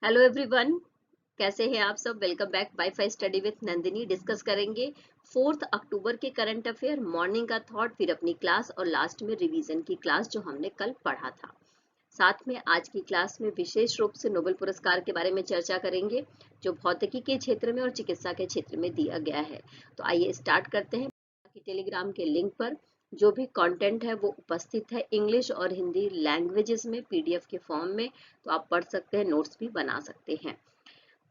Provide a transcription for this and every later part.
Hello everyone, कैसे हैं आप सब। Welcome back wifi study with Nandini. Discuss करेंगे 4 अक्टूबर के करंट अफेयर, मॉर्निंग का थॉट, फिर अपनी क्लास और लास्ट में रिवीजन की क्लास जो हमने कल पढ़ा था। साथ में आज की क्लास में विशेष रूप से नोबेल पुरस्कार के बारे में चर्चा करेंगे जो भौतिकी के क्षेत्र में और चिकित्सा के क्षेत्र में दिया गया है। तो आइए स्टार्ट करते हैं। टेलीग्राम के लिंक पर जो भी कंटेंट है वो उपस्थित है इंग्लिश और हिंदी लैंग्वेजेस में पीडीएफ के फॉर्म में, तो आप पढ़ सकते हैं, नोट्स भी बना सकते हैं।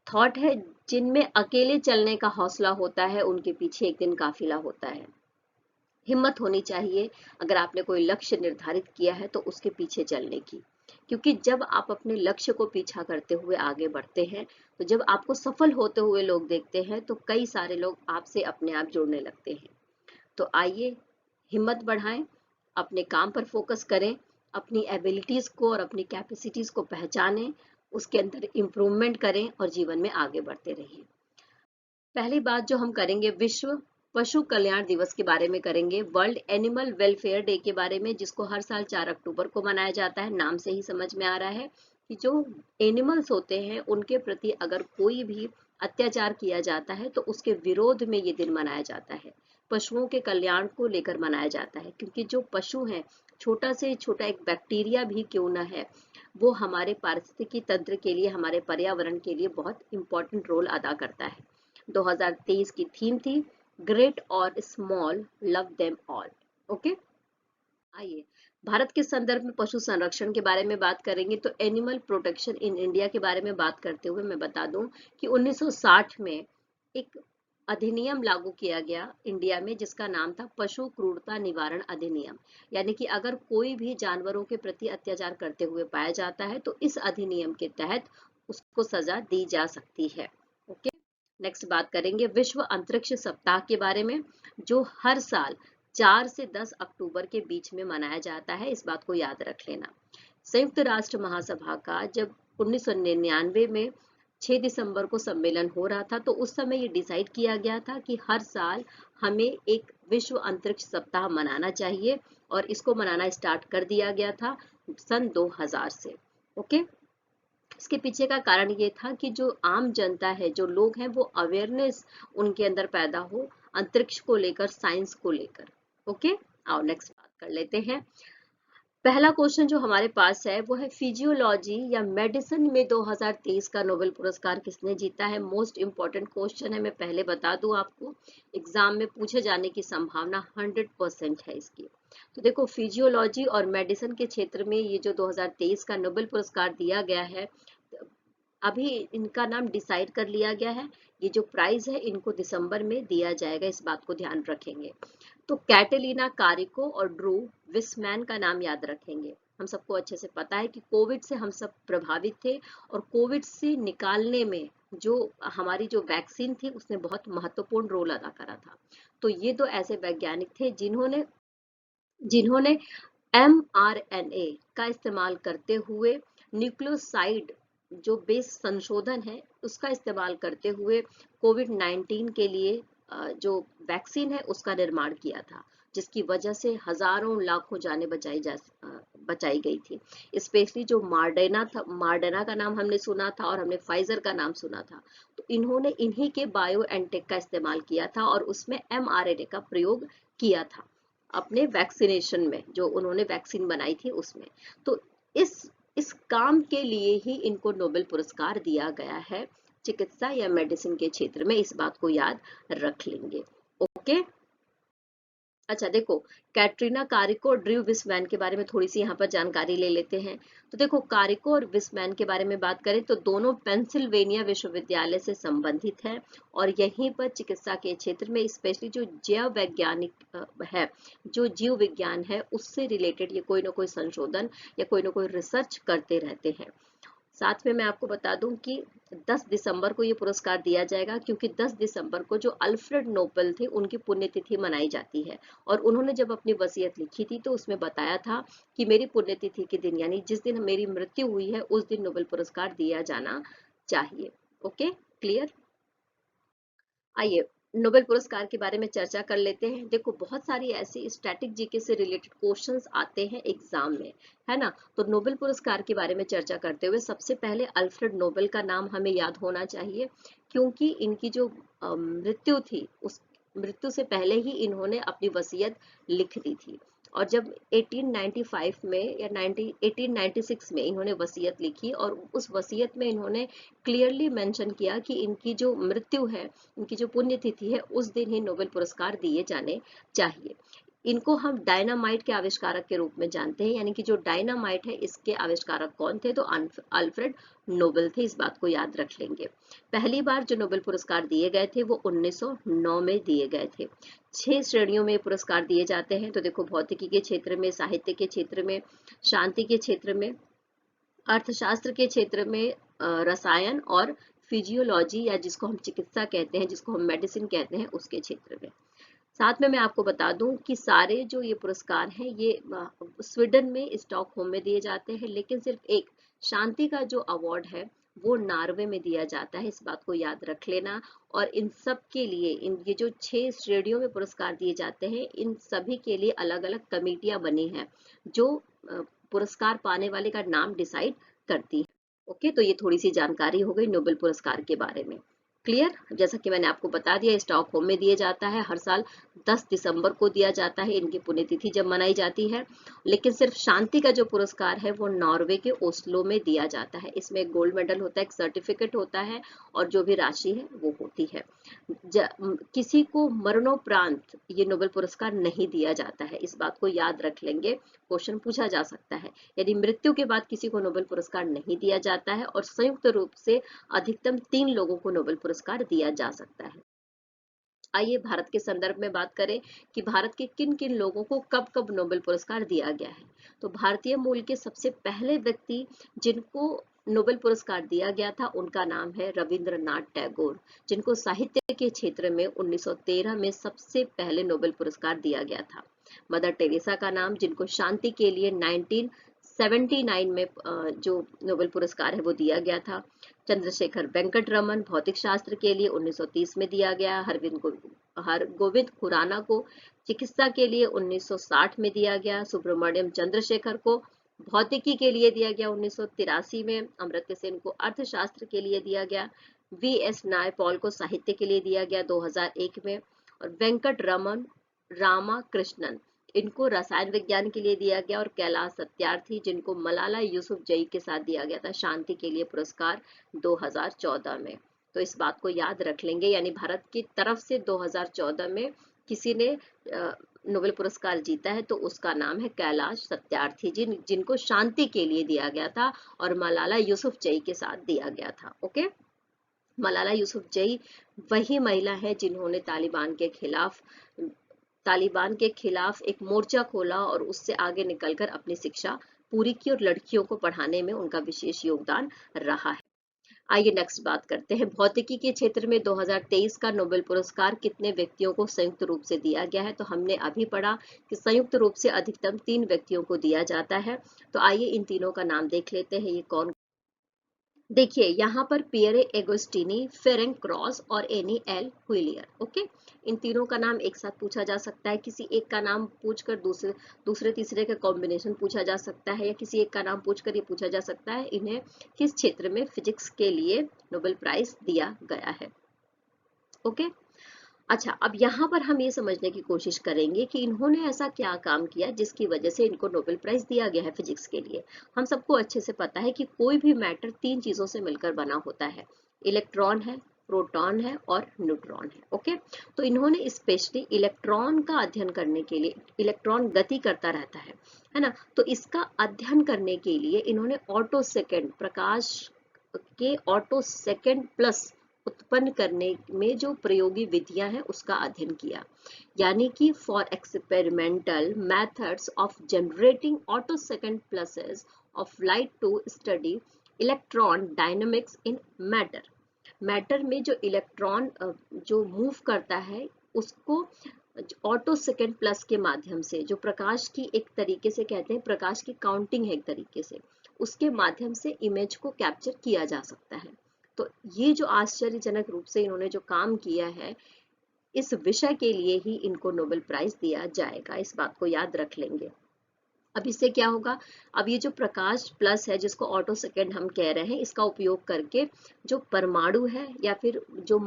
थॉट है, जिनमें अकेले चलने का हौसला होता है उनके पीछे एक दिन काफिला होता है। हिम्मत होनी चाहिए अगर आपने कोई लक्ष्य निर्धारित किया है तो उसके पीछे चलने की, क्योंकि जब आप अपने लक्ष्य को पीछा करते हुए आगे बढ़ते हैं तो जब आपको सफल होते हुए लोग देखते हैं तो कई सारे लोग आपसे अपने आप जुड़ने लगते हैं। तो आइए हिम्मत बढ़ाएं, अपने काम पर फोकस करें, अपनी एबिलिटीज को और अपनी कैपेसिटीज को पहचानें, उसके अंदर इम्प्रूवमेंट करें और जीवन में आगे बढ़ते रहिए। पहली बात जो हम करेंगे, विश्व पशु कल्याण दिवस के बारे में करेंगे, वर्ल्ड एनिमल वेलफेयर डे के बारे में, जिसको हर साल 4 अक्टूबर को मनाया जाता है। नाम से ही समझ में आ रहा है कि जो एनिमल्स होते हैं उनके प्रति अगर कोई भी अत्याचार किया जाता है तो उसके विरोध में ये दिन मनाया जाता है। पशुओं के कल्याण को लेकर मनाया जाता है, क्योंकि जो पशु हैं, छोटा से छोटा एक बैक्टीरिया भी क्यों ना है, वो हमारे पारिस्थितिकी तंत्र के लिए, हमारे पर्यावरण के लिए बहुत इंपॉर्टेंट रोल अदा करता है। 2023 की थीम थी ग्रेट और small, love them all. Okay, आइए भारत के संदर्भ में पशु संरक्षण के बारे में बात करेंगे। तो एनिमल प्रोटेक्शन इन इंडिया के बारे में बात करते हुए मैं बता दूं कि 1960 में एक अधिनियम लागू किया गया इंडिया में, जिसका नाम था पशु क्रूरता निवारण अधिनियम। यानी कि अगर कोई भी जानवरों के प्रति अत्याचार करते हुए पाया जाता है तो इस अधिनियम के तहत उसको सजा दी जा सकती है। ओके, नेक्स्ट बात करेंगे विश्व अंतरिक्ष सप्ताह के बारे में, जो हर साल 4 से 10 अक्टूबर के बीच में मनाया जाता है। इस बात को याद रख लेना। संयुक्त राष्ट्र महासभा का जब 1999 में 6 दिसंबर को सम्मेलन हो रहा था तो उस समय ये डिसाइड किया गया था कि हर साल हमें एक विश्व अंतरिक्ष सप्ताह मनाना चाहिए, और इसको मनाना स्टार्ट कर दिया गया था सन 2000 से। ओके, इसके पीछे का कारण ये था कि जो आम जनता है, जो लोग हैं, वो अवेयरनेस उनके अंदर पैदा हो अंतरिक्ष को लेकर, साइंस को लेकर। ओके, आओ नेक्स्ट बात कर लेते हैं। पहला क्वेश्चन जो हमारे पास है वो है फिजियोलॉजी या मेडिसिन में 2023 का नोबेल पुरस्कार किसने जीता है। मोस्ट इंपॉर्टेंट क्वेश्चन है, मैं पहले बता दूं आपको, एग्जाम में पूछे जाने की संभावना 100% है इसकी। तो देखो, फिजियोलॉजी और मेडिसिन के क्षेत्र में ये जो 2023 का नोबेल पुरस्कार दिया गया है, अभी इनका नाम डिसाइड कर लिया गया है। ये जो प्राइज है इनको दिसंबर में दिया जाएगा, इस बात को ध्यान रखेंगे। तो कैटेलिना कारिको और ड्रू विस्मैन का नाम याद रखेंगे। हम सबको अच्छे से पता है कि कोविड से हम सब प्रभावित थे, और कोविड से निकालने में जो हमारी जो वैक्सीन थी उसने बहुत महत्वपूर्ण रोल अदा करा था। तो ये दो ऐसे वैज्ञानिक थे जिन्होंने जिन्होंने mRNA का इस्तेमाल करते हुए, न्यूक्लियोसाइड जो बेस संशोधन है उसका इस्तेमाल करते हुए कोविड 19 के लिए जो वैक्सीन है उसका निर्माण किया था, जिसकी वजह से हजारों लाखों जानें बचाई गई थी। स्पेशली जो मार्डेना था, मार्डेना का नाम हमने सुना था और हमने फाइजर का नाम सुना था, तो इन्होंने इन्हीं के बायो एनटेक का इस्तेमाल किया था और उसमें mRNA का प्रयोग किया था अपने वैक्सीनेशन में, जो उन्होंने वैक्सीन बनाई थी उसमें। तो इस काम के लिए ही इनको नोबेल पुरस्कार दिया गया है, चिकित्सा या मेडिसिन के क्षेत्र में। इस बात को याद रख लेंगे। ओके, अच्छा देखो, कैटरीना कारिको और ड्रू विस्मैन के बारे में थोड़ी सी यहाँ पर जानकारी ले लेते हैं। तो देखो, कारिको और विस्मैन के बारे में बात करें तो दोनों पेंसिल्वेनिया विश्वविद्यालय से संबंधित हैं, और यहीं पर चिकित्सा के क्षेत्र में स्पेशली जो जैव वैज्ञानिक है, जो जीव विज्ञान है, उससे रिलेटेड ये कोई ना कोई संशोधन या कोई ना कोई रिसर्च करते रहते हैं। साथ में मैं आपको बता दूं कि 10 दिसंबर को ये पुरस्कार दिया जाएगा, क्योंकि 10 दिसंबर को जो अल्फ्रेड नोबेल थे उनकी पुण्यतिथि मनाई जाती है, और उन्होंने जब अपनी वसीयत लिखी थी तो उसमें बताया था कि मेरी पुण्यतिथि के दिन, यानी जिस दिन मेरी मृत्यु हुई है, उस दिन नोबेल पुरस्कार दिया जाना चाहिए। Okay, clear. आइए नोबेल पुरस्कार के बारे में चर्चा कर लेते हैं। देखो बहुत सारी ऐसी स्टैटिक जीके से रिलेटेड क्वेश्चंस आते हैं एग्जाम में, है ना। तो नोबेल पुरस्कार के बारे में चर्चा करते हुए सबसे पहले अल्फ्रेड नोबेल का नाम हमें याद होना चाहिए, क्योंकि इनकी जो मृत्यु थी उस मृत्यु से पहले ही इन्होंने अपनी वसीयत लिख दी थी। और जब 1895 में या 1896 में इन्होंने वसीयत लिखी और उस वसीयत में इन्होंने क्लियरली मेंशन किया कि इनकी जो मृत्यु है, इनकी जो पुण्यतिथि है, उस दिन ही नोबेल पुरस्कार दिए जाने चाहिए। इनको हम डायनामाइट के आविष्कारक के रूप में जानते हैं, यानी कि जो डायनामाइट है इसके आविष्कारक कौन थे, तो अल्फ्रेड नोबेल थे। इस बात को याद रख लेंगे। पहली बार जो नोबेल पुरस्कार दिए गए थे वो 1909 में दिए गए थे। 6 श्रेणियों में पुरस्कार दिए जाते हैं। तो देखो भौतिकी के क्षेत्र में, साहित्य के क्षेत्र में, शांति के क्षेत्र में, अर्थशास्त्र के क्षेत्र में, रसायन और फिजियोलॉजी या जिसको हम चिकित्सा कहते हैं, जिसको हम मेडिसिन कहते हैं, उसके क्षेत्र में। साथ में मैं आपको बता दूं कि सारे जो ये पुरस्कार हैं ये स्वीडन में स्टॉकहोम में दिए जाते हैं, लेकिन सिर्फ एक शांति का जो अवार्ड है वो नॉर्वे में दिया जाता है। इस बात को याद रख लेना। और इन सब के लिए इन ये जो 6 श्रेणियों में पुरस्कार दिए जाते हैं, इन सभी के लिए अलग अलग कमेटियां बनी हैं जो पुरस्कार पाने वाले का नाम डिसाइड करती है। ओके, तो ये थोड़ी सी जानकारी हो गई नोबेल पुरस्कार के बारे में। क्लियर। जैसा कि मैंने आपको बता दिया, स्टॉकहोम में दिया जाता है, हर साल 10 दिसंबर को दिया जाता है, इनकी पुण्यतिथि जब मनाई जाती है। लेकिन सिर्फ शांति का जो पुरस्कार है वो नॉर्वे के ओस्लो में दिया जाता है। इसमें एक गोल्ड मेडल होता है, एक सर्टिफिकेट होता है और जो भी राशि है वो होती है। किसी को मरणोपरांत ये नोबेल पुरस्कार नहीं दिया जाता है, इस बात को याद रख लेंगे। क्वेश्चन पूछा जा सकता है, यदि मृत्यु के बाद किसी को नोबेल पुरस्कार नहीं दिया जाता है, और संयुक्त रूप से अधिकतम 3 लोगों को नोबेल पुरस्कार दिया जा सकता है। आइए भारत के संदर्भ में बात करें कि भारत के किन किन लोगों को कब कब नोबेल पुरस्कार दिया गया है। तो भारतीय मूल के सबसे पहले व्यक्ति जिनको नोबेल पुरस्कार दिया गया था उनका नाम है रविंद्रनाथ टैगोर, जिनको साहित्य के क्षेत्र में 1913 में सबसे पहले नोबेल पुरस्कार दिया गया था। मदर टेरेसा का नाम, जिनको शांति के लिए 1979 में जो नोबेल पुरस्कार है वो दिया गया था। चंद्रशेखर वेंकट रमन भौतिक शास्त्र के लिए 1930 में दिया गया। हरगोविंद खुराना को चिकित्सा के लिए 1960 में दिया गया। सुब्रमण्यम चंद्रशेखर को भौतिकी के लिए दिया गया 1983 में। अमर्त्य सेन को अर्थशास्त्र के लिए दिया गया। वी.एस. नायपॉल को साहित्य के लिए दिया गया 2001 में। और वेंकट रमन रामाकृष्णन इनको रसायन विज्ञान के लिए दिया गया। और कैलाश सत्यार्थी जिनको मलाला यूसुफजई के साथ दिया गया था शांति के लिए पुरस्कार 2014 में। तो इस बात को याद रख लेंगे, यानी भारत की तरफ से 2014 में किसी ने नोबेल पुरस्कार जीता है तो उसका नाम है कैलाश सत्यार्थी, जिनको शांति के लिए दिया गया था और मलाला यूसुफजई के साथ दिया गया था। ओके, मलाला यूसुफजई वही महिला है जिन्होंने तालिबान के खिलाफ एक मोर्चा खोला और उससे आगे निकलकर अपनी शिक्षा पूरी की और लड़कियों को पढ़ाने में उनका विशेष योगदान रहा है। आइए नेक्स्ट बात करते हैं। भौतिकी के क्षेत्र में 2023 का नोबेल पुरस्कार कितने व्यक्तियों को संयुक्त रूप से दिया गया है। तो हमने अभी पढ़ा कि संयुक्त रूप से अधिकतम 3 व्यक्तियों को दिया जाता है। तो आइए इन तीनों का नाम देख लेते हैं, ये कौन। देखिए यहाँ पर पियरे एगोस्टिनी, फेरेंक क्रॉस और एनी एल हुइलियर। ओके, इन तीनों का नाम एक साथ पूछा जा सकता है। किसी एक का नाम पूछकर दूसरे तीसरे का कॉम्बिनेशन पूछा जा सकता है, या किसी एक का नाम पूछकर ये पूछा जा सकता है इन्हें किस क्षेत्र में फिजिक्स के लिए नोबेल प्राइज दिया गया है। ओके, अच्छा, अब यहाँ पर हम ये समझने की कोशिश करेंगे कि इन्होंने ऐसा क्या काम किया जिसकी वजह से इनको नोबेल प्राइज दिया गया है फिजिक्स के लिए। हम सबको अच्छे से पता है कि कोई भी मैटर 3 चीजों से मिलकर बना होता है, इलेक्ट्रॉन है, प्रोटॉन है और न्यूट्रॉन है। ओके, तो इन्होंने स्पेशली इलेक्ट्रॉन का अध्ययन करने के लिए, इलेक्ट्रॉन गति करता रहता है ना, तो इसका अध्ययन करने के लिए इन्होंने ऑटो सेकेंड, प्रकाश के ऑटो सेकेंड प्लस उत्पन्न करने में जो प्रयोगी विधियां हैं उसका अध्ययन किया। यानी कि for experimental methods of generating attosecond pulses of light to study electron dynamics in matter. Matter में जो इलेक्ट्रॉन जो मूव करता है उसको ऑटो सेकेंड प्लस के माध्यम से, जो प्रकाश की एक तरीके से कहते हैं, प्रकाश की काउंटिंग है एक तरीके से, उसके माध्यम से इमेज को कैप्चर किया जा सकता है। तो ये जो आश्चर्यजनक रूप से इन्होंने जो काम किया है, इस विषय के लिए ही इनको नोबेल प्राइज दिया जाएगा, इस बात को याद रख लेंगे। अब इससे क्या होगा, अब ये जो प्रकाश प्लस है जिसको ऑटो सेकेंड हम कह रहे हैं, इसका उपयोग करके जो परमाणु है या फिर जो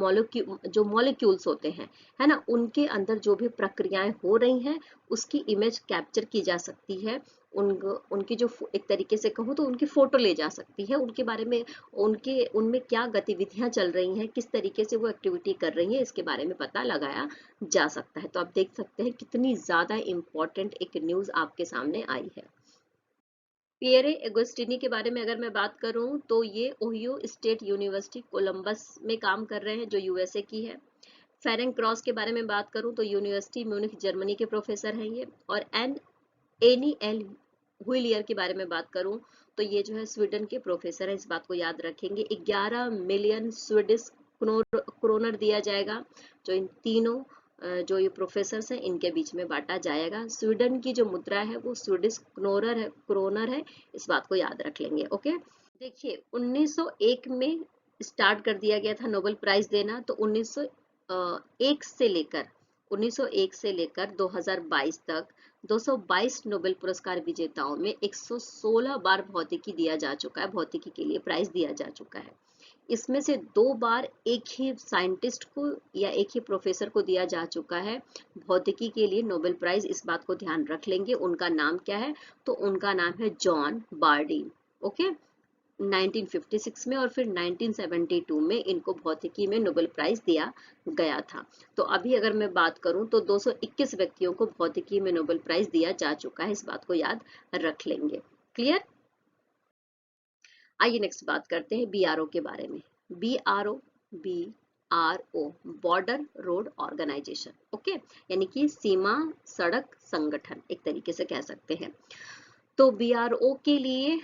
मॉलिक्यूल्स होते हैं, है ना, उनके अंदर जो भी प्रक्रियाएं हो रही हैं उसकी इमेज कैप्चर की जा सकती है। उनकी जो एक तरीके से कहूँ तो उनकी फोटो ले जा सकती है, उनके बारे में, उनमें क्या गतिविधियां चल रही हैं, किस तरीके से वो एक्टिविटी कर रही है, इसके बारे में पता लगाया जा सकता है। तो आप देख सकते हैं कितनी ज्यादा इंपॉर्टेंट एक न्यूज आपके सामने आई है। पियरे एगोस्टिनी के बारे में अगर मैं बात करूं तो ये ओहियो स्टेट यूनिवर्सिटी कोलंबस में काम कर रहे हैं जो यूएसए की है। फेरेंग क्रॉस के बारे में बात करूं तो यूनिवर्सिटी म्यूनिख जर्मनी के प्रोफेसर हैं ये। और एनी एल हुइलियर के बारे में बात करूं तो ये जो है स्वीडन के प्रोफेसर है, इस बात को याद रखेंगे। 11 मिलियन स्वीडिश क्रोनर दिया जाएगा जो इन तीनों जो ये प्रोफेसर्स हैं इनके बीच में बांटा जाएगा। स्वीडन की जो मुद्रा है वो स्वीडिश क्रोनर है, इस बात को याद रख लेंगे। ओके, देखिए 1901 में स्टार्ट कर दिया गया था नोबेल प्राइज देना, तो 1901 से लेकर 2022 तक 222 नोबेल पुरस्कार विजेताओं में 116 बार भौतिकी दिया जा चुका है, भौतिकी के लिए प्राइज दिया जा चुका है। इसमें से 2 बार एक ही साइंटिस्ट को या एक ही प्रोफेसर को दिया जा चुका है भौतिकी के लिए नोबेल प्राइज, इस बात को ध्यान रख लेंगे। उनका नाम क्या है, तो उनका नाम है जॉन बार्डीन। ओके, 1956 में और फिर 1972 में इनको भौतिकी में नोबेल प्राइज दिया गया था। तो अभी अगर मैं बात करूं तो 221 व्यक्तियों को भौतिकी में नोबेल प्राइज दिया जा चुका है, इस बात को याद रख लेंगे। क्लियर? आइए नेक्स्ट बात करते हैं बीआरओ के बारे में। BRO border road organisation, okay, यानी कि सीमा सड़क संगठन एक तरीके से कह सकते हैं। तो बीआरओ के लिए,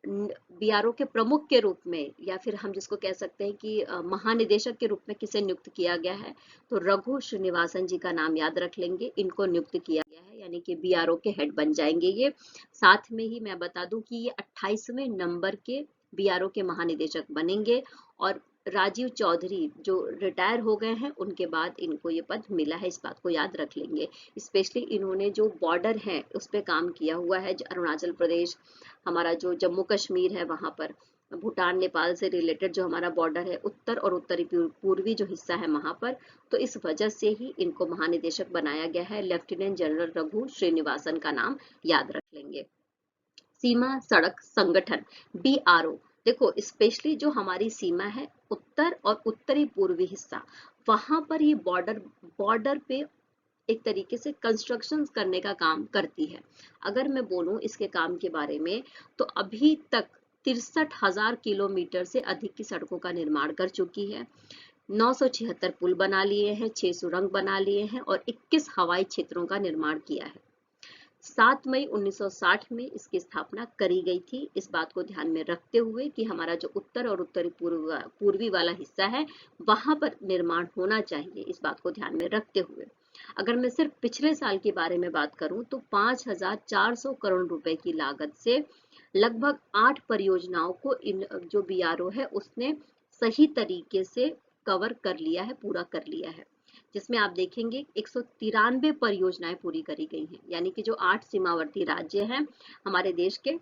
बीआरओ के प्रमुख के रूप में या फिर हम जिसको कह सकते हैं कि महानिदेशक के रूप में किसे नियुक्त किया गया है, तो रघु श्रीनिवासन जी का नाम याद रख लेंगे, इनको नियुक्त किया गया है, यानी कि बीआरओ के हेड बन जाएंगे ये। साथ में ही मैं बता दूं कि ये 28वें नंबर के बीआरओ के महानिदेशक बनेंगे और राजीव चौधरी जो रिटायर हो गए हैं उनके बाद इनको ये पद मिला है, इस बात को याद रख लेंगे। स्पेशली इन्होंने जो बॉर्डर है उस पर काम किया हुआ है, अरुणाचल प्रदेश, हमारा जो जम्मू कश्मीर है वहां पर, भूटान नेपाल से रिलेटेड जो हमारा बॉर्डर है, उत्तर और उत्तरी पूर्वी जो हिस्सा है वहां पर, तो इस वजह से ही इनको महानिदेशक बनाया गया है। लेफ्टिनेंट जनरल रघु श्रीनिवासन का नाम याद रख लेंगे। सीमा सड़क संगठन बीआरओ, देखो स्पेशली जो हमारी सीमा है उत्तर और उत्तरी पूर्वी हिस्सा, वहां पर ये बॉर्डर पे एक तरीके से कंस्ट्रक्शंस करने का काम करती है। अगर मैं बोलूं इसके काम के बारे में तो अभी तक 63,000 किलोमीटर से अधिक की सड़कों का निर्माण कर चुकी है। 976 पुल बना लिए हैं, 6 सुरंग बना लिए हैं और 21 हवाई क्षेत्रों का निर्माण किया है। 7 मई 1960 में इसकी स्थापना करी गई थी। इस बात को ध्यान में रखते हुए कि हमारा जो उत्तर और उत्तरी पूर्वी वाला हिस्सा है वहां पर निर्माण होना चाहिए, इस बात को ध्यान में रखते हुए अगर मैं सिर्फ पिछले साल के बारे में बात करूं तो 5,400 करोड़ रुपए की लागत से लगभग 8 परियोजनाओं को इन जो बीआरओ है उसने सही तरीके से कवर कर लिया है, पूरा कर लिया है, जिसमें आप देखेंगे 193 परियोजनाएं पूरी करी गई हैं, यानी कि जो 8 सीमावर्ती राज्य हैं हमारे देश के,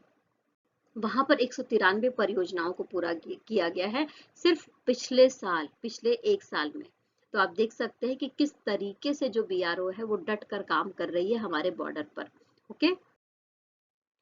वहां पर 193 परियोजनाओं को पूरा किया गया है सिर्फ पिछले एक साल में। तो आप देख सकते हैं कि किस तरीके से जो बीआरओ है वो डट कर काम कर रही है हमारे बॉर्डर पर। ओके,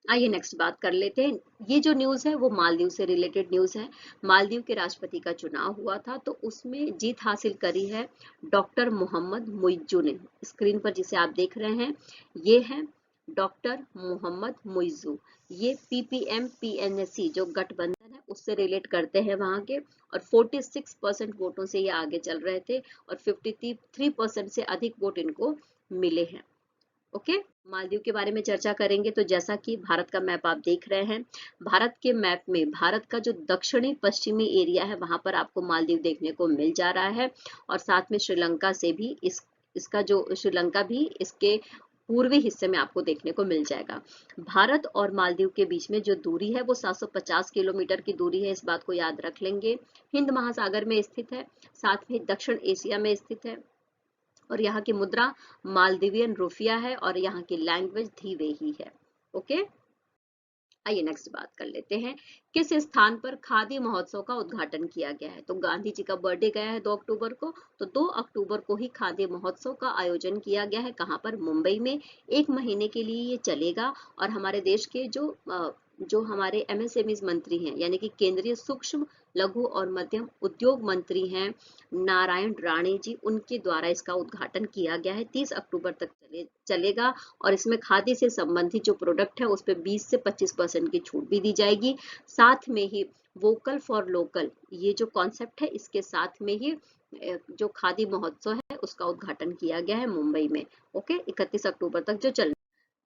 आइए नेक्स्ट बात कर लेते हैं। ये जो न्यूज है वो मालदीव से रिलेटेड न्यूज है। मालदीव के राष्ट्रपति का चुनाव हुआ था तो उसमें जीत हासिल करी है डॉक्टर मोहम्मद मुइज्जू ने। स्क्रीन पर जिसे आप देख रहे हैं ये है डॉक्टर मोहम्मद मुइज्जू। ये पीपीएम पीएनसी जो गठबंधन है उससे रिलेट करते हैं वहां के, और 46% वोटों से ये आगे चल रहे थे और 53% से अधिक वोट इनको मिले हैं। ओके, मालदीव के बारे में चर्चा करेंगे तो जैसा कि भारत का मैप आप देख रहे हैं, भारत के मैप में भारत का जो दक्षिणी पश्चिमी एरिया है वहां पर आपको मालदीव देखने को मिल जा रहा है और साथ में श्रीलंका से भी इसका जो श्रीलंका भी इसके पूर्वी हिस्से में आपको देखने को मिल जाएगा। भारत और मालदीव के बीच में जो दूरी है वो 750 किलोमीटर की दूरी है, इस बात को याद रख लेंगे। हिंद महासागर में स्थित है, साथ में दक्षिण एशिया में स्थित है और यहाँ की मुद्रा मालदीवियन रुपया है और यहाँ की लैंग्वेज धीवे ही है। ओके, आइए नेक्स्ट बात कर लेते हैं, किस स्थान पर खादी महोत्सव का उद्घाटन किया गया है। तो गांधी जी का बर्थडे गया है 2 अक्टूबर को, तो 2 अक्टूबर को ही खादी महोत्सव का आयोजन किया गया है। कहाँ पर? मुंबई में। 1 महीने के लिए ये चलेगा और हमारे देश के जो हमारे एमएसएमई मंत्री हैं, यानी कि केंद्रीय सूक्ष्म लघु और मध्यम उद्योग मंत्री हैं नारायण राणे जी, उनके द्वारा इसका उद्घाटन किया गया है। 30 अक्टूबर तक चलेगा और इसमें खादी से संबंधित जो प्रोडक्ट है उस पर 20 से 25% की छूट भी दी जाएगी। साथ में ही वोकल फॉर लोकल, ये जो कॉन्सेप्ट है, इसके साथ में ही जो खादी महोत्सव है उसका उद्घाटन किया गया है मुंबई में। ओके, 31 अक्टूबर तक जो चल,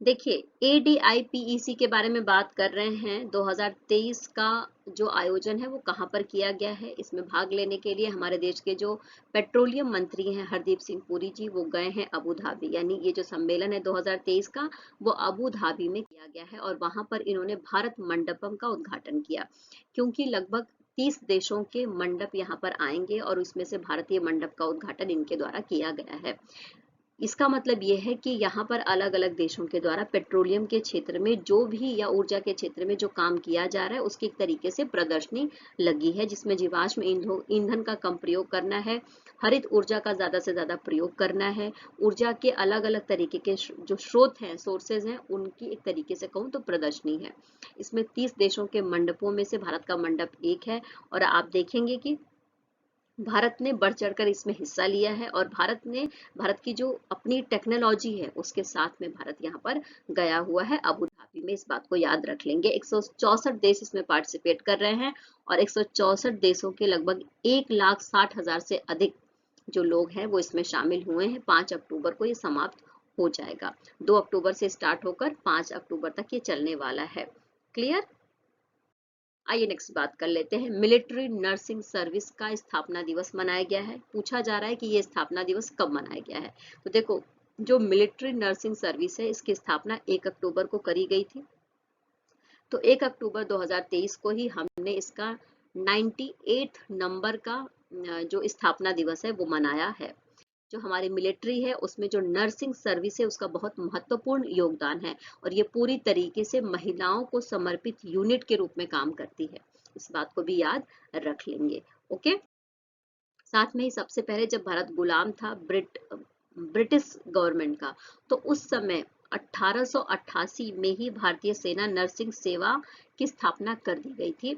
देखिए ADIPEC के बारे में बात कर रहे हैं। 2023 का जो आयोजन है वो कहाँ पर किया गया है। इसमें भाग लेने के लिए हमारे देश के जो पेट्रोलियम मंत्री हैं हरदीप सिंह पुरी जी, वो गए हैं अबू धाबी, यानी ये जो सम्मेलन है 2023 का वो अबू धाबी में किया गया है और वहां पर इन्होंने भारत मंडपम का उद्घाटन किया, क्योंकि लगभग 30 देशों के मंडप यहाँ पर आएंगे और उसमें से भारतीय मंडप का उद्घाटन इनके द्वारा किया गया है। इसका मतलब ये है कि यहाँ पर अलग अलग देशों के द्वारा पेट्रोलियम के क्षेत्र में जो भी या ऊर्जा के क्षेत्र में जो काम किया जा रहा है उसकी एक तरीके से प्रदर्शनी लगी है, जिसमें जीवाश्म ईंधन का कम प्रयोग करना है, हरित ऊर्जा का ज्यादा से ज्यादा प्रयोग करना है, ऊर्जा के अलग अलग तरीके के जो स्रोत हैं, सोर्सेज हैं, उनकी एक तरीके से कहूँ तो प्रदर्शनी है। इसमें 30 देशों के मंडपों में से भारत का मंडप एक है और आप देखेंगे कि भारत ने बढ़ चढ़कर इसमें हिस्सा लिया है और भारत की जो अपनी टेक्नोलॉजी है उसके साथ में भारत यहाँ पर गया हुआ है अबू धाबी में। इस बात को याद रख लेंगे। 164 देश इसमें पार्टिसिपेट कर रहे हैं और 164 देशों के लगभग 1,60,000 से अधिक जो लोग हैं वो इसमें शामिल हुए हैं। 5 अक्टूबर को ये समाप्त हो जाएगा। 2 अक्टूबर से स्टार्ट होकर 5 अक्टूबर तक ये चलने वाला है। क्लियर? आइए नेक्स्ट बात कर लेते हैं, मिलिट्री नर्सिंग सर्विस का स्थापना दिवस मनाया गया है। पूछा जा रहा है कि ये स्थापना दिवस कब मनाया गया है। तो देखो, जो मिलिट्री नर्सिंग सर्विस है इसकी स्थापना 1 अक्टूबर को करी गई थी। तो 1 अक्टूबर 2023 को ही हमने इसका 98 नंबर का जो स्थापना दिवस है वो मनाया है। जो हमारी मिलिट्री है उसमें जो नर्सिंग सर्विस है उसका बहुत महत्वपूर्ण योगदान है और ये पूरी तरीके से महिलाओं को समर्पित यूनिट के रूप में काम करती है। इस बात को भी याद रख लेंगे। ओके, साथ में ही सबसे पहले जब भारत गुलाम था ब्रिटिश गवर्नमेंट का, तो उस समय 1888 में ही भारतीय सेना नर्सिंग सेवा की स्थापना कर दी गई थी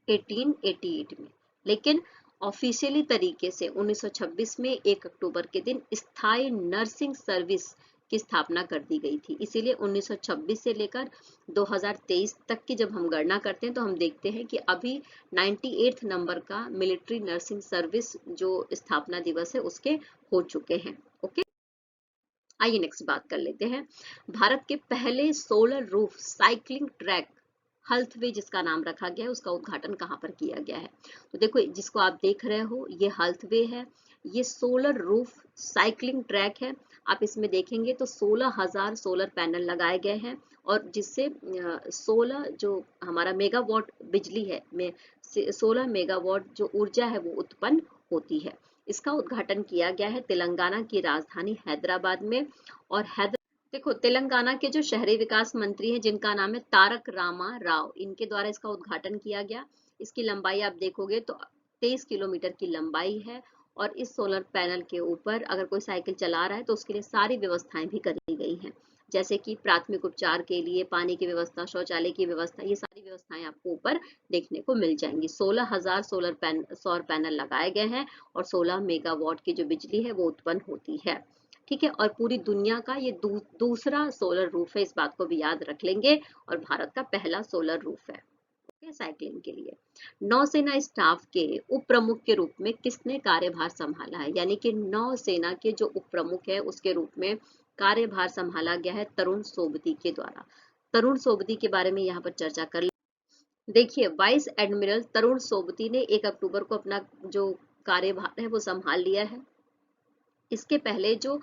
1888 में। लेकिन ऑफिशियली तरीके से 1926 में 1 अक्टूबर के दिन स्थायी नर्सिंग सर्विस की स्थापना कर दी गई थी। इसीलिए 1926 से लेकर 2023 तक की जब हम गणना करते हैं तो हम देखते हैं कि अभी 98 नंबर का मिलिट्री नर्सिंग सर्विस जो स्थापना दिवस है उसके हो चुके हैं। ओके, आइए नेक्स्ट बात कर लेते हैं, भारत के पहले सोलर रूफ साइक्लिंग ट्रैक हल्थवे जिसका नाम रखा गया है उसका उद्घाटन कहाँ पर किया गया है। तो देखो, जिसको आप देख रहे हो ये हल्थवे है, ये सोलर रूफ साइक्लिंग ट्रैक है। आप इसमें देखेंगे तो 16,000 सोलर पैनल लगाए गए हैं और जिससे 16 जो हमारा मेगावाट बिजली है में 16 मेगावाट जो ऊर्जा है वो उत्पन्न होती है। इसका उद्घाटन किया गया है तेलंगाना की राजधानी हैदराबाद में। और देखो, तेलंगाना के जो शहरी विकास मंत्री हैं जिनका नाम है तारक रामा राव, इनके द्वारा इसका उद्घाटन किया गया। इसकी लंबाई आप देखोगे तो 23 किलोमीटर की लंबाई है और इस सोलर पैनल के ऊपर अगर कोई साइकिल चला रहा है तो उसके लिए सारी व्यवस्थाएं भी करी गई हैं, जैसे कि प्राथमिक उपचार के लिए पानी की व्यवस्था, शौचालय की व्यवस्था, ये सारी व्यवस्थाएं आपको ऊपर देखने को मिल जाएंगी। 16,000 सौर पैनल लगाए गए हैं और 16 मेगावाट की जो बिजली है वो उत्पन्न होती है। ठीक है, और पूरी दुनिया का ये दूसरा सोलर रूफ है, इस बात को भी याद रख लेंगे, और भारत का पहला सोलर रूफ है साइक्लिंग के लिए। नौसेना स्टाफ के उप प्रमुख के रूप में किसने कार्यभार संभाला है, यानी कि नौसेना के जो उप प्रमुख है उसके रूप में कार्यभार संभाला गया है तरुण सोबती के द्वारा। तरुण सोबती के बारे में यहाँ पर चर्चा कर देखिए, वाइस एडमिरल तरुण सोबती ने 1 अक्टूबर को अपना जो कार्यभार है वो संभाल लिया है। इसके पहले जो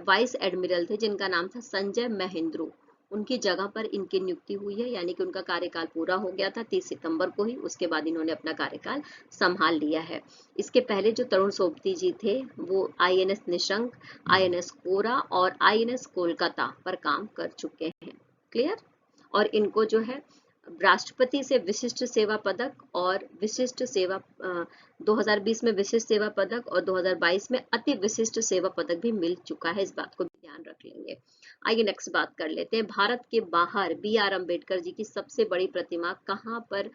वाइस एडमिरल थे जिनका नाम था संजय महेंद्रू, उनकी जगह पर इनकी नियुक्ति हुई है, यानी कि उनका कार्यकाल पूरा हो गया था 30 सितंबर को ही, उसके बाद इन्होंने अपना कार्यकाल संभाल लिया है। इसके पहले जो तरुण सोबती जी थे वो आईएनएस निशंक, आईएनएस कोरा और आईएनएस कोलकाता पर काम कर चुके हैं। क्लियर? और इनको जो है राष्ट्रपति से विशिष्ट सेवा पदक और विशिष्ट सेवा 2020 में विशिष्ट सेवा पदक और 2022 में अति विशिष्ट सेवा पदक भी मिल चुका है, इस बात को भी ध्यान रख लेंगे। आइए नेक्स्ट बात कर लेते हैं। भारत के बाहर बी.आर. अम्बेडकर जी की सबसे बड़ी प्रतिमा कहाँ पर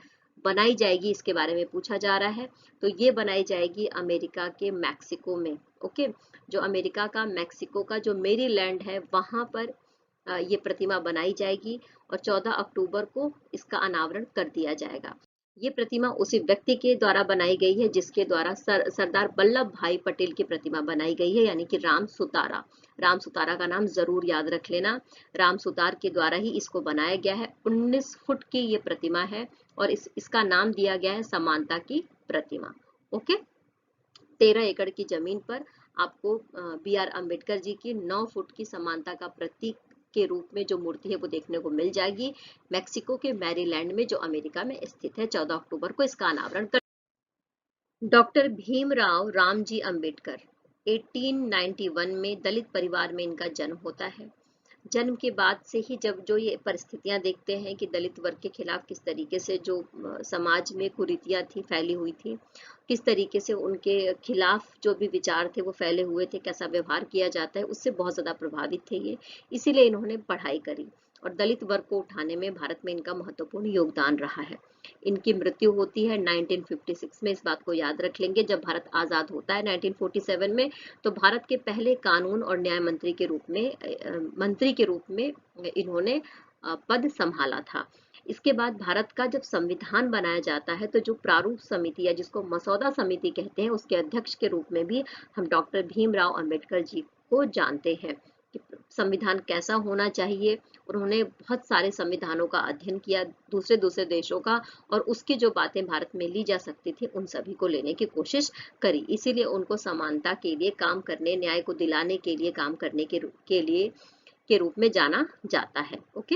बनाई जाएगी, इसके बारे में पूछा जा रहा है। तो ये बनाई जाएगी अमेरिका के मैक्सिको में। ओके, जो अमेरिका का मैक्सिको का जो मेरीलैंड है वहां पर ये प्रतिमा बनाई जाएगी और 14 अक्टूबर को इसका अनावरण कर दिया जाएगा। ये प्रतिमा उसी व्यक्ति के द्वारा बनाई गई है जिसके द्वारा सरदार वल्लभ भाई पटेल की प्रतिमा बनाई गई है, यानी कि राम सुतारा। राम सुतारा का नाम जरूर याद रख लेना। राम सुतार के द्वारा ही इसको बनाया गया है। 19 फुट की ये प्रतिमा है और इसका नाम दिया गया है समानता की प्रतिमा। ओके, 13 एकड़ की जमीन पर आपको बी.आर. अम्बेडकर जी की 9 फुट की समानता का प्रतीक के रूप में जो मूर्ति है वो देखने को मिल जाएगी मैक्सिको के मैरीलैंड में, जो अमेरिका में स्थित है। 14 अक्टूबर को इसका अनावरण कर। डॉक्टर भीमराव रामजी अंबेडकर 1891 में दलित परिवार में इनका जन्म होता है। जन्म के बाद से ही जब जो ये परिस्थितियां देखते हैं कि दलित वर्ग के खिलाफ किस तरीके से जो समाज में कुरीतियां थी फैली हुई थी, किस तरीके से उनके खिलाफ जो भी विचार थे वो फैले हुए थे, कैसा व्यवहार किया जाता है, उससे बहुत ज्यादा प्रभावित थे ये। इसीलिए इन्होंने पढ़ाई करी और दलित वर्ग को उठाने में भारत में इनका महत्वपूर्ण योगदान रहा है। इनकी मृत्यु होती है 1956 में, इस बात को याद रख लेंगे। जब भारत आजाद होता है 1947 में, तो भारत के पहले कानून और न्याय मंत्री के रूप में इन्होंने पद संभाला था। इसके बाद भारत का जब संविधान बनाया जाता है तो जो प्रारूप समिति या जिसको मसौदा समिति कहते हैं, उसके अध्यक्ष के रूप में भी हम डॉक्टर भीमराव अंबेडकर जी को जानते हैं कि संविधान कैसा होना चाहिए। उन्होंने बहुत सारे संविधानों का अध्ययन किया, दूसरे दूसरे देशों का, और उसकी जो बातें भारत में ली जा सकती थी उन सभी को लेने की कोशिश करी। इसीलिए उनको समानता के लिए काम करने, न्याय को दिलाने के लिए काम करने के रूप में जाना जाता है। ओके,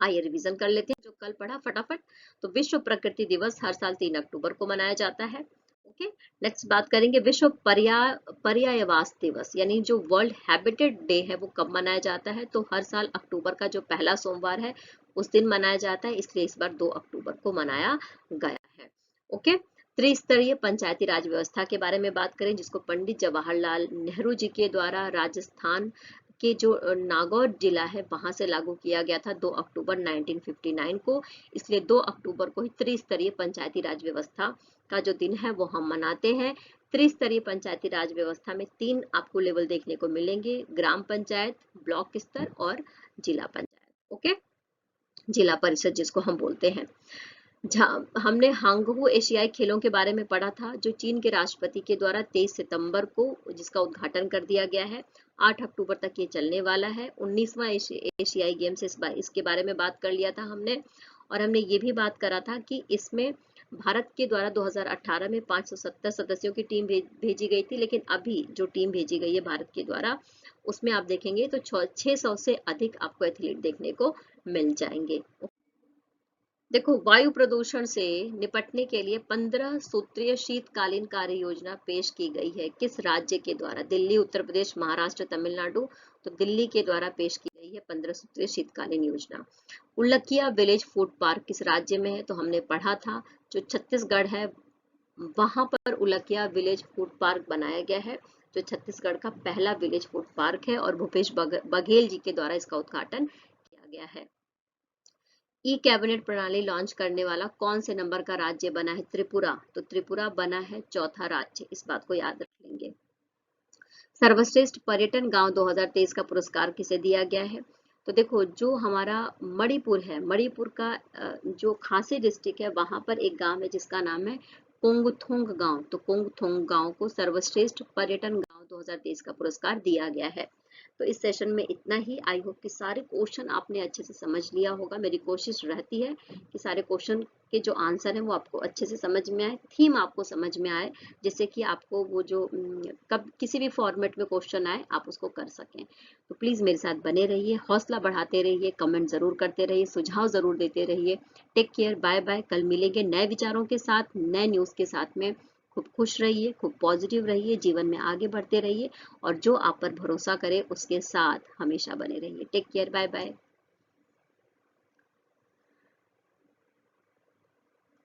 आइए रिवीजन कर लेते हैं जो कल पढ़ा फटाफट। तो विश्व प्रकृति दिवस हर साल 3 अक्टूबर को मनाया जाता है। ओके, नेक्स्ट बात करेंगे विश्व पर्यायवास दिवस, यानी जो वर्ल्ड हैबिटेट डे है वो कब मनाया जाता है। तो हर साल अक्टूबर का जो पहला सोमवार है उस दिन मनाया जाता है, इसलिए इस बार 2 अक्टूबर को मनाया गया है। ओके, त्रिस्तरीय पंचायती राज व्यवस्था के बारे में बात करें, जिसको पंडित जवाहरलाल नेहरू जी के द्वारा राजस्थान के जो नागौर जिला है वहां से लागू किया गया था 2 अक्टूबर 1959 को। इसलिए 2 अक्टूबर को ही त्रिस्तरीय पंचायती राज व्यवस्था का जो दिन है वो हम मनाते हैं। त्रिस्तरीय पंचायती राज व्यवस्था में 3 आपको लेवल देखने को मिलेंगे, ग्राम पंचायत, ब्लॉक स्तर और जिला पंचायत। ओके, जिला परिषद जिसको हम बोलते हैं। हमने हांगवू एशियाई खेलों के बारे में पढ़ा था, जो चीन के राष्ट्रपति के द्वारा 23 सितंबर को जिसका उद्घाटन कर दिया गया है। 8 अक्टूबर तक ये चलने वाला है। 19वां एशियाई गेम्स इसके बारे में बात कर लिया था हमने। और हमने ये भी बात करा था कि इसमें भारत के द्वारा 2018 में 570 सदस्यों की टीम भेजी गई थी, लेकिन अभी जो टीम भेजी गई है भारत के द्वारा उसमें आप देखेंगे तो 600 से अधिक आपको एथलीट देखने को मिल जाएंगे। देखो, वायु प्रदूषण से निपटने के लिए 15 सूत्रीय शीतकालीन कार्य योजना पेश की गई है। किस राज्य के द्वारा? दिल्ली, उत्तर प्रदेश, महाराष्ट्र, तमिलनाडु। तो दिल्ली के द्वारा पेश की गई है 15 सूत्रीय शीतकालीन योजना। उल्लकिया विलेज फूड पार्क किस राज्य में है? तो हमने पढ़ा था जो छत्तीसगढ़ है वहां पर उल्लकिया विलेज फूड पार्क बनाया गया है, जो छत्तीसगढ़ का पहला विलेज फूड पार्क है और भूपेश बघेल जी के द्वारा इसका उद्घाटन किया गया है। ई कैबिनेट प्रणाली लॉन्च करने वाला कौन से नंबर का राज्य बना है? त्रिपुरा। तो त्रिपुरा बना है चौथा राज्य, इस बात को याद रख लेंगे। सर्वश्रेष्ठ पर्यटन गांव 2023 का पुरस्कार किसे दिया गया है? तो देखो, जो हमारा मणिपुर है, मणिपुर का जो खासी डिस्ट्रिक्ट है वहां पर एक गांव है जिसका नाम है कोंगथोंग गांव। तो कोंगथोंग गांव को सर्वश्रेष्ठ पर्यटन गांव 2023 का पुरस्कार दिया गया है। तो इस सेशन में इतना ही। आई होप कि सारे क्वेश्चन आपने अच्छे से समझ लिया होगा। मेरी कोशिश रहती है कि सारे क्वेश्चन के जो आंसर हैं वो आपको अच्छे से समझ में आए, थीम आपको समझ में आए, जिससे कि आपको वो जो कब किसी भी फॉर्मेट में क्वेश्चन आए आप उसको कर सकें। तो प्लीज़ मेरे साथ बने रहिए, हौसला बढ़ाते रहिए, कमेंट ज़रूर करते रहिए, सुझाव ज़रूर देते रहिए। Take care, bye bye. कल मिलेंगे नए विचारों के साथ, नए न्यूज़ के साथ में। खूब खुश रहिए, खूब पॉजिटिव रहिए, जीवन में आगे बढ़ते रहिए और जो आप पर भरोसा करे उसके साथ हमेशा बने रहिए। Take care, bye bye.